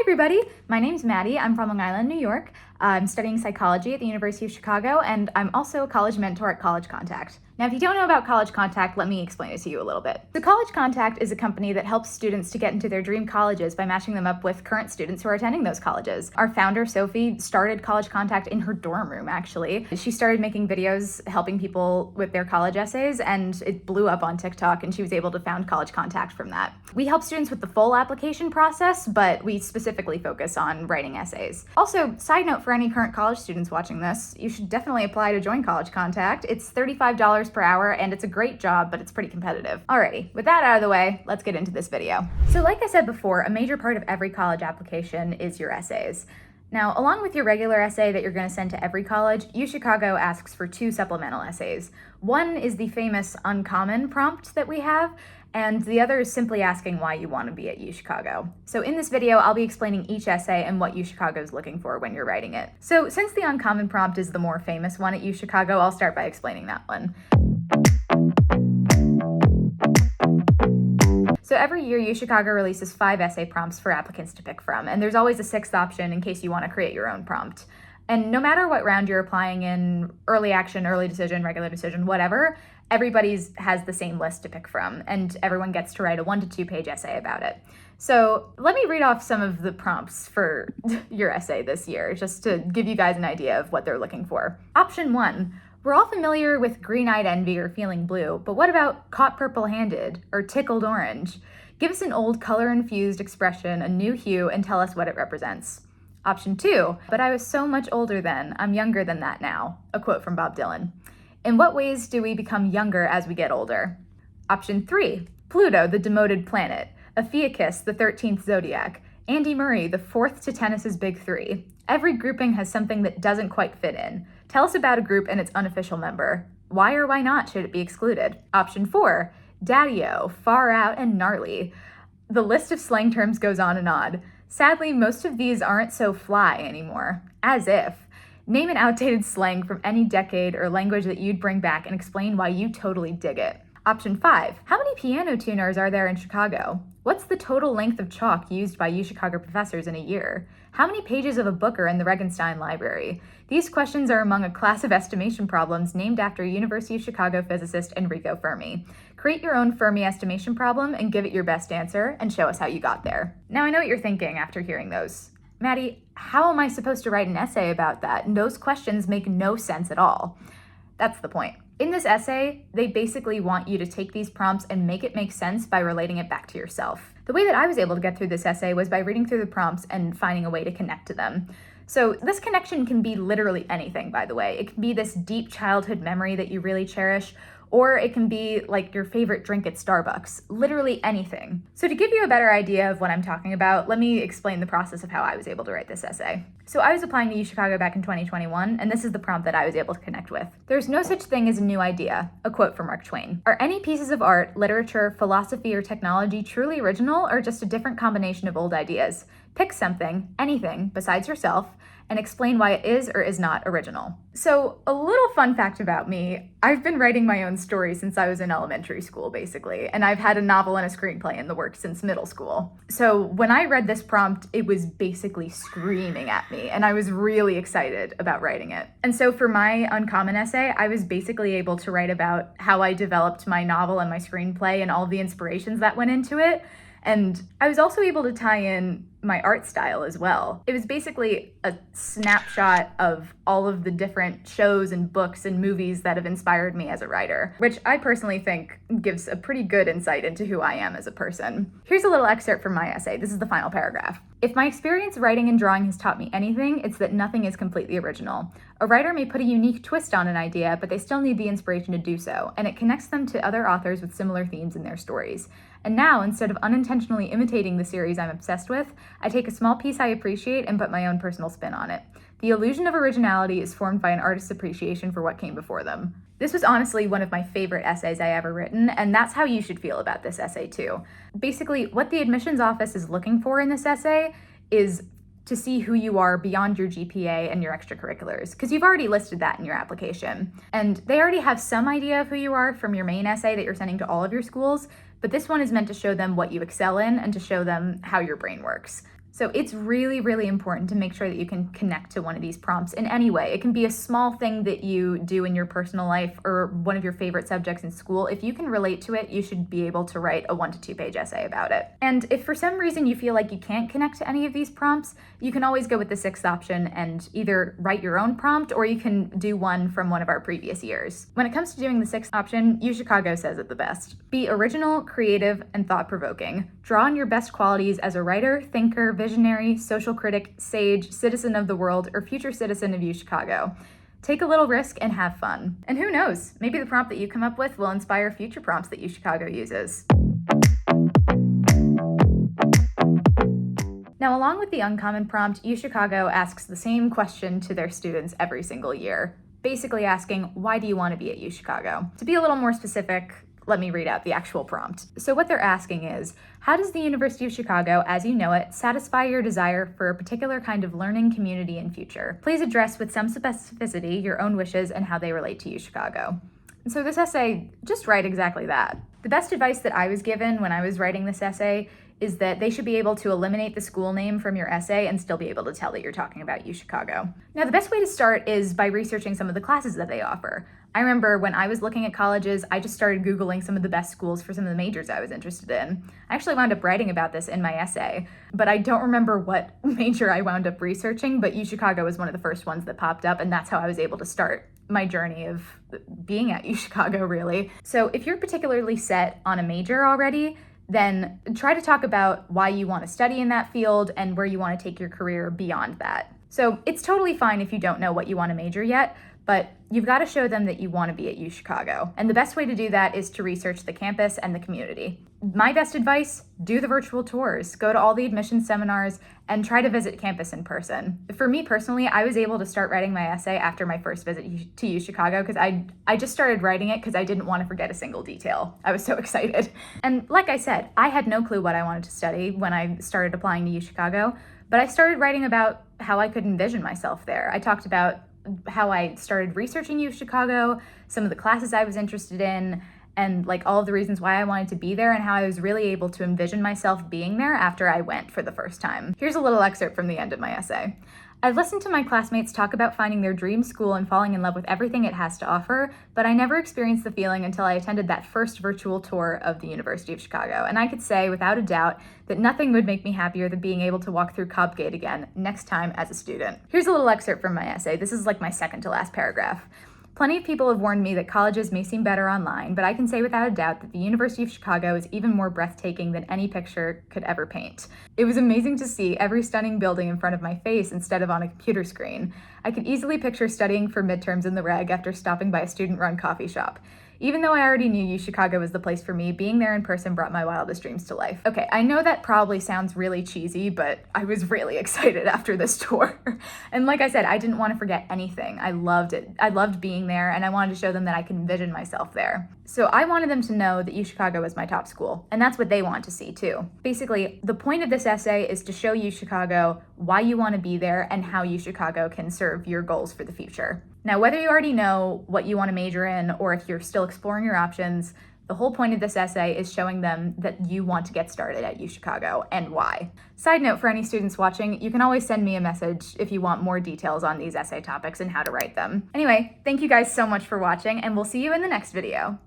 everybody, my name's Maddie. I'm from Long Island, New York. I'm studying psychology at the University of Chicago, and I'm also a college mentor at College Contact. Now, if you don't know about College Contact, let me explain it to you a little bit. So College Contact is a company that helps students to get into their dream colleges by matching them up with current students who are attending those colleges. Our founder, Sophie, started College Contact in her dorm room, actually. She started making videos helping people with their college essays, and it blew up on TikTok, and she was able to found College Contact from that. We help students with the full application process, but we specifically focus on writing essays. Also, side note for any current college students watching this, you should definitely apply to join College Contact. It's $35 per hour, and it's a great job, but it's pretty competitive. Alrighty, with that out of the way, let's get into this video. So like I said before, a major part of every college application is your essays. Now, along with your regular essay that you're going to send to every college, UChicago asks for 2 supplemental essays. One is the famous uncommon prompt that we have, and the other is simply asking why you want to be at UChicago. So in this video, I'll be explaining each essay and what UChicago is looking for when you're writing it. So since the uncommon prompt is the more famous one at UChicago, I'll start by explaining that one. So every year, UChicago releases 5 essay prompts for applicants to pick from, and there's always a 6th option in case you want to create your own prompt. And no matter what round you're applying in, early action, early decision, regular decision, whatever, everybody's has the same list to pick from, and everyone gets to write a 1 to 2 page essay about it. So let me read off some of the prompts for your essay this year, just to give you guys an idea of what they're looking for. Option 1. We're all familiar with green-eyed envy or feeling blue, but what about caught purple-handed or tickled orange? Give us an old color-infused expression, a new hue, and tell us what it represents. Option 2, but I was so much older then, I'm younger than that now. A quote from Bob Dylan. In what ways do we become younger as we get older? Option 3, Pluto, the demoted planet. Ophiuchus, the 13th zodiac. Andy Murray, the 4th to tennis's big 3. Every grouping has something that doesn't quite fit in. Tell us about a group and its unofficial member. Why or why not should it be excluded? Option 4, Daddy-o, far out and gnarly. The list of slang terms goes on and on. Sadly, most of these aren't so fly anymore. As if. Name an outdated slang from any decade or language that you'd bring back and explain why you totally dig it. Option 5, how many piano tuners are there in Chicago? What's the total length of chalk used by UChicago professors in a year? How many pages of a book are in the Regenstein Library? These questions are among a class of estimation problems named after University of Chicago physicist Enrico Fermi. Create your own Fermi estimation problem and give it your best answer and show us how you got there. Now I know what you're thinking after hearing those. Maddie, how am I supposed to write an essay about that? Those questions make no sense at all. That's the point. In this essay, they basically want you to take these prompts and make it make sense by relating it back to yourself. The way that I was able to get through this essay was by reading through the prompts and finding a way to connect to them. So this connection can be literally anything, by the way. It can be this deep childhood memory that you really cherish, or it can be like your favorite drink at Starbucks, literally anything. So to give you a better idea of what I'm talking about, let me explain the process of how I was able to write this essay. So I was applying to UChicago back in 2021, and this is the prompt that I was able to connect with. There's no such thing as a new idea, a quote from Mark Twain. Are any pieces of art, literature, philosophy, or technology truly original, or just a different combination of old ideas? Pick something, anything, besides yourself, and explain why it is or is not original. So a little fun fact about me, I've been writing my own stories since I was in elementary school, basically, and I've had a novel and a screenplay in the works since middle school. So when I read this prompt, it was basically screaming at me, and I was really excited about writing it. And so for my uncommon essay, I was basically able to write about how I developed my novel and my screenplay and all the inspirations that went into it. And I was also able to tie in my art style as well. It was basically a snapshot of all of the different shows and books and movies that have inspired me as a writer, which I personally think gives a pretty good insight into who I am as a person. Here's a little excerpt from my essay. This is the final paragraph. If my experience writing and drawing has taught me anything, it's that nothing is completely original. A writer may put a unique twist on an idea, but they still need the inspiration to do so, and it connects them to other authors with similar themes in their stories. And now, instead of unintentionally imitating the series I'm obsessed with, I take a small piece I appreciate and put my own personal spin on it. The illusion of originality is formed by an artist's appreciation for what came before them. This was honestly one of my favorite essays I ever written, and that's how you should feel about this essay too. Basically, what the admissions office is looking for in this essay is to see who you are beyond your GPA and your extracurriculars, because you've already listed that in your application. And they already have some idea of who you are from your main essay that you're sending to all of your schools, but this one is meant to show them what you excel in and to show them how your brain works. So it's really, really important to make sure that you can connect to one of these prompts in any way. It can be a small thing that you do in your personal life or one of your favorite subjects in school. If you can relate to it, you should be able to write a 1 to 2 page essay about it. And if for some reason you feel like you can't connect to any of these prompts, you can always go with the 6th option and either write your own prompt or you can do one from one of our previous years. When it comes to doing the 6th option, UChicago says it the best. Be original, creative, and thought-provoking. Draw on your best qualities as a writer, thinker, visionary, social critic, sage, citizen of the world, or future citizen of UChicago. Take a little risk and have fun. And who knows, maybe the prompt that you come up with will inspire future prompts that UChicago uses. Now, along with the uncommon prompt, UChicago asks the same question to their students every single year, basically asking, why do you want to be at UChicago? To be a little more specific, let me read out the actual prompt. So what they're asking is, how does the University of Chicago, as you know it, satisfy your desire for a particular kind of learning, community, and future? Please address with some specificity your own wishes and how they relate to UChicago. And so this essay, just write exactly that. The best advice that I was given when I was writing this essay is that they should be able to eliminate the school name from your essay and still be able to tell that you're talking about UChicago. Now, the best way to start is by researching some of the classes that they offer. I remember when I was looking at colleges, I just started Googling some of the best schools for some of the majors I was interested in. I actually wound up writing about this in my essay, but I don't remember what major I wound up researching, but UChicago was one of the first ones that popped up, and that's how I was able to start my journey of being at UChicago, really. So if you're particularly set on a major already, then try to talk about why you want to study in that field and where you want to take your career beyond that. So it's totally fine if you don't know what you want to major yet, but you've got to show them that you want to be at UChicago. And the best way to do that is to research the campus and the community. My best advice, do the virtual tours, go to all the admissions seminars, and try to visit campus in person. For me personally, I was able to start writing my essay after my first visit to UChicago because I just started writing it because I didn't want to forget a single detail. I was so excited. And like I said, I had no clue what I wanted to study when I started applying to UChicago, but I started writing about how I could envision myself there. I talked about how I started researching UChicago, some of the classes I was interested in, and like all of the reasons why I wanted to be there and how I was really able to envision myself being there after I went for the first time. Here's a little excerpt from the end of my essay. I've listened to my classmates talk about finding their dream school and falling in love with everything it has to offer, but I never experienced the feeling until I attended that first virtual tour of the University of Chicago. And I could say without a doubt that nothing would make me happier than being able to walk through Cobb Gate again next time as a student. Here's a little excerpt from my essay. This is like my second to last paragraph. Plenty of people have warned me that colleges may seem better online, but I can say without a doubt that the University of Chicago is even more breathtaking than any picture could ever paint. It was amazing to see every stunning building in front of my face instead of on a computer screen. I could easily picture studying for midterms in the reg after stopping by a student-run coffee shop. Even though I already knew UChicago was the place for me, being there in person brought my wildest dreams to life. Okay, I know that probably sounds really cheesy, but I was really excited after this tour. And like I said, I didn't want to forget anything. I loved it. I loved being there, and I wanted to show them that I could envision myself there. So I wanted them to know that UChicago was my top school, and that's what they want to see too. Basically, the point of this essay is to show UChicago why you want to be there and how UChicago can serve your goals for the future. Now, whether you already know what you want to major in or if you're still exploring your options, the whole point of this essay is showing them that you want to get started at UChicago and why. Side note for any students watching, you can always send me a message if you want more details on these essay topics and how to write them. Anyway, thank you guys so much for watching, and we'll see you in the next video.